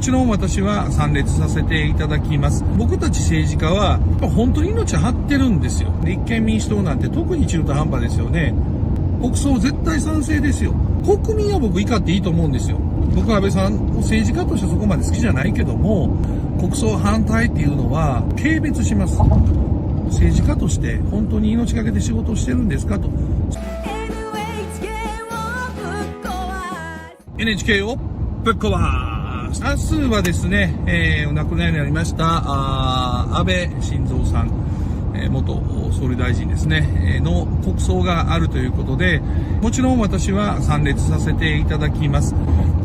ちろん私は参列させていただきます。僕たち政治家は本当に命張ってるんですよ。立憲民主党なんて特に中途半端ですよね。国葬絶対賛成ですよ。国民は僕怒っていいと思うんですよ。僕は安倍さんを政治家としてそこまで好きじゃないけども、国葬反対っていうのは軽蔑します。政治家として本当に命がけで仕事をしてるんですかと。NHK をぶっ壊す。明日はですね、お亡くなりになりました安倍晋三さん、元総理大臣ですね、の国葬があるということで、もちろん私は参列させていただきます。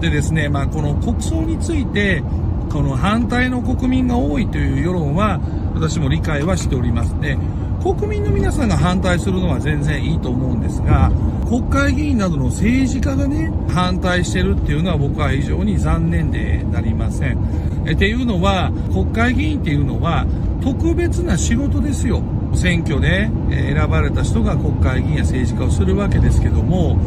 でですね、この国葬についてこの反対の国民が多いという世論は私も理解はしておりますね。国民の皆さんが反対するのは全然いいと思うんですが、国会議員などの政治家がね、反対してるっていうのは僕は非常に残念でなりません。っていうのは、国会議員っていうのは特別な仕事ですよ。選挙で選ばれた人が国会議員や政治家をするわけですけども、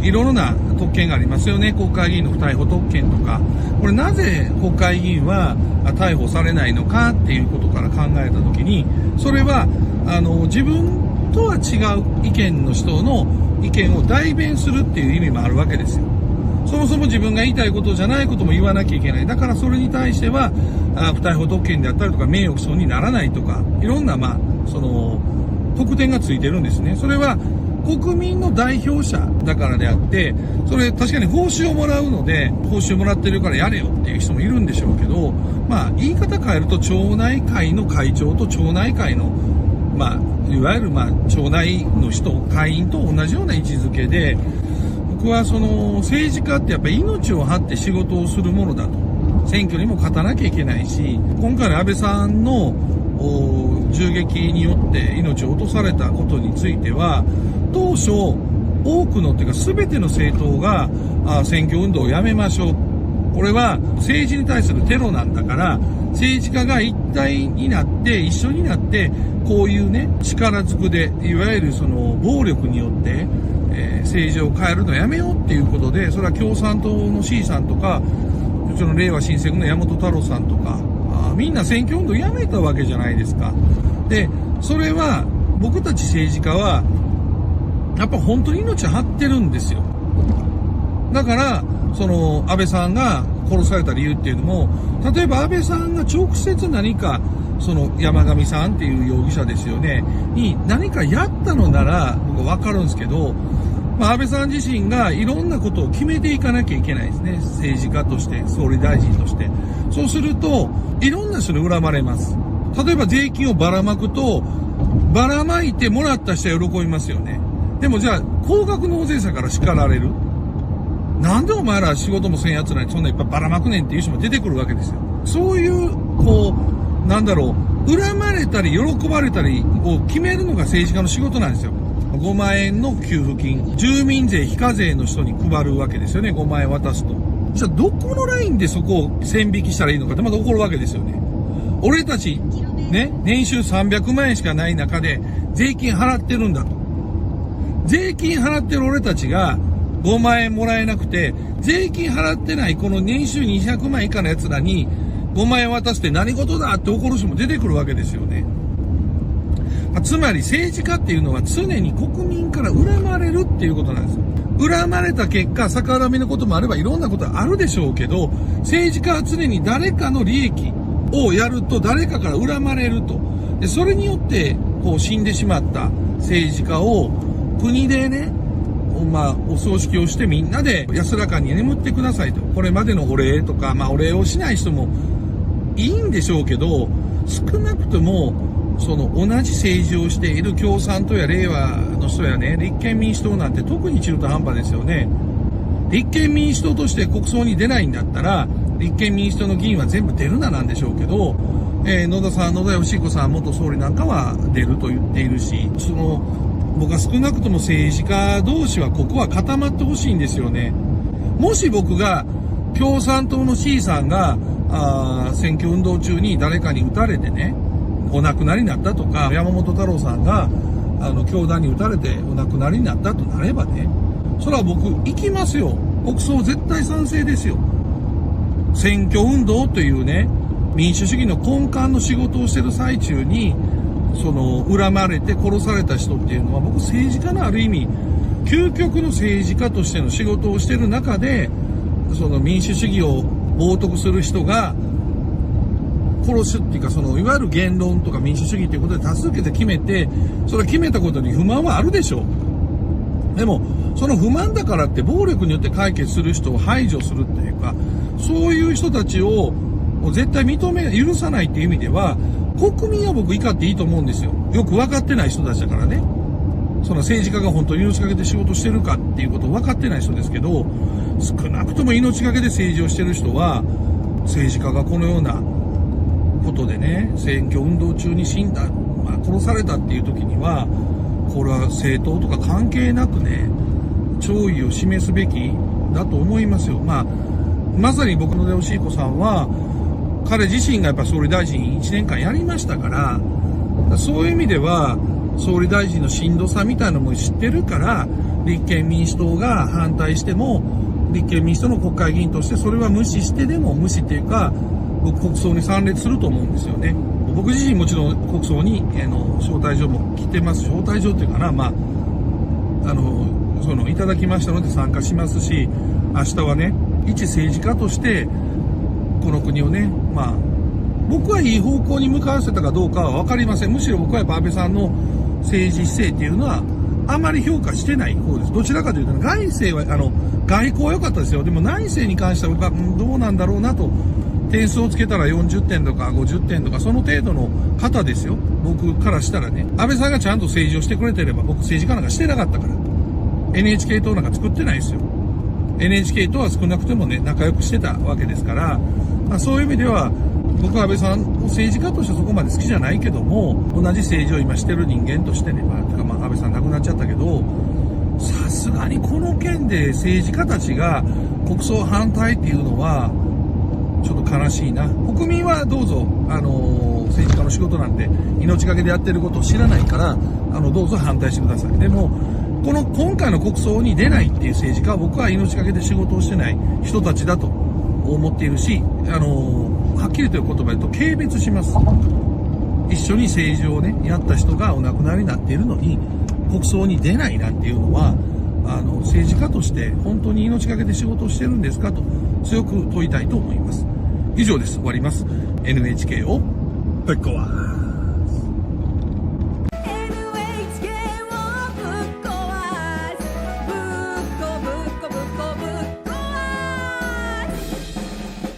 いろいろな特権がありますよね。国会議員の不逮捕特権とか。これなぜ国会議員は逮捕されないのかっていうことから考えたときに、それは自分とは違う意見の人の意見を代弁するっていう意味もあるわけですよ。そもそも自分が言いたいことじゃないことも言わなきゃいけない。だからそれに対しては不逮捕特権であったりとか名誉毀損にならないとか、いろんな特典がついてるんですね。それは国民の代表者だからであって、それ確かに報酬をもらうので、報酬もらってるからやれよっていう人もいるんでしょうけど、言い方変えると町内会の会長と町内会のいわゆる町内の人、会員と同じような位置づけで、僕は政治家ってやっぱり命を張って仕事をするものだと。選挙にも勝たなきゃいけないし、今回の安倍さんの銃撃によって命を落とされたことについては、当初多くのっていうか全ての政党が選挙運動をやめましょう。これは政治に対するテロなんだから、政治家が一体になって一緒になってこういうね、力ずくでいわゆる暴力によって政治を変えるのやめようっていうことで、それは共産党の C さんとか、うちの令和新選組の山本太郎さんとか、みんな選挙運動やめたわけじゃないですか。で、それは僕たち政治家はやっぱ本当に命張ってるんですよ。だから安倍さんが殺された理由っていうのも、例えば安倍さんが直接何か山上さんっていう容疑者ですよねに何かやったのなら僕は分かるんですけど、安倍さん自身がいろんなことを決めていかなきゃいけないですね。政治家として、総理大臣として。そうするといろんな人に恨まれます。例えば税金をばらまくと、ばらまいてもらった人は喜びますよね。でもじゃあ高額納税者から叱られる。なんでお前ら仕事もせんやつらにそんないっぱいばらまくねんっていう人も出てくるわけですよ。そういう恨まれたり喜ばれたりを決めるのが政治家の仕事なんですよ。5万円の給付金、住民税非課税の人に配るわけですよね。5万円渡すと。じゃあどこのラインでそこを線引きしたらいいのかってまた怒るわけですよね。俺たちね、年収300万円しかない中で税金払ってるんだと。税金払ってる俺たちが5万円もらえなくて、税金払ってないこの年収200万以下の奴らに5万円渡して何事だって怒る人も出てくるわけですよね。つまり政治家っていうのは常に国民から恨まれるっていうことなんですよ。恨まれた結果、逆恨みのこともあればいろんなことあるでしょうけど、政治家は常に誰かの利益をやると誰かから恨まれると。で、それによって死んでしまった政治家を国でね、お葬式をしてみんなで安らかに眠ってくださいと。これまでのお礼とか、お礼をしない人もいいんでしょうけど、少なくとも同じ政治をしている共産党や令和の人やね、立憲民主党なんて特に中途半端ですよね。立憲民主党として国葬に出ないんだったら、立憲民主党の議員は全部出るななんでしょうけど、野田佳彦さん元総理なんかは出ると言っているし、僕は少なくとも政治家同士はここは固まってほしいんですよね。もし僕が共産党の C さんが選挙運動中に誰かに撃たれてね、お亡くなりになったとか、山本太郎さんが凶弾に撃たれてお亡くなりになったとなればね、それは僕行きますよ。国葬絶対賛成ですよ。選挙運動というね、民主主義の根幹の仕事をしてる最中に、恨まれて殺された人っていうのは、僕政治家のある意味、究極の政治家としての仕事をしてる中で、民主主義を冒涜する人が、殺すっていうか、いわゆる言論とか民主主義ということで多数決で決めて、それ決めたことに不満はあるでしょう。でも、その不満だからって暴力によって解決する人を排除するっていうか、そういう人たちを絶対許さないっていう意味では、国民は僕怒っていいと思うんですよ。よく分かってない人たちだからね。政治家が本当に命かけて仕事してるかっていうことを分かってない人ですけど、少なくとも命かけて政治をしてる人は、政治家がこのようなことでね、選挙運動中に死んだ、殺されたっていう時には、これは政党とか関係なくね、弔意を示すべきだと思いますよ。まさに僕の吉彦さんは、彼自身がやっぱ総理大臣1年間やりましたから、そういう意味では、総理大臣のしんどさみたいなのも知ってるから、立憲民主党が反対しても、立憲民主党の国会議員としてそれは無視してでも、無視っていうか、僕国葬に参列すると思うんですよね。僕自身もちろん国葬に、招待状も来てます。招待状っていうかな、いただきましたので参加しますし、明日はね、一政治家として、この国をね、僕はいい方向に向かわせたかどうかは分かりません。むしろ僕はやっぱ安倍さんの政治姿勢っていうのは、あまり評価してない方です。どちらかというと、外政は、外交は良かったですよ。でも内政に関しては僕は、どうなんだろうなと。点数をつけたら40点とか50点とか、その程度の方ですよ。僕からしたらね。安倍さんがちゃんと政治をしてくれてれば、僕政治家なんかしてなかったから。NHK 党なんか作ってないですよ。NHK とは少なくともね、仲良くしてたわけですから、そういう意味では、僕は安倍さんを政治家としてそこまで好きじゃないけども、同じ政治を今してる人間としてね、安倍さん亡くなっちゃったけど、さすがにこの件で政治家たちが国葬反対っていうのは、ちょっと悲しいな。国民はどうぞ、政治家の仕事なんて命がけでやってることを知らないから、どうぞ反対してください。でも、今回の国葬に出ないっていう政治家は僕は命がけで仕事をしてない人たちだと思っているし、はっきりという言葉で言うと軽蔑します。一緒に政治をね、やった人がお亡くなりになっているのに、国葬に出ないなんていうのは、政治家として本当に命がけで仕事をしてるんですかと強く問いたいと思います。以上です。終わります。NHK をぶっ壊す。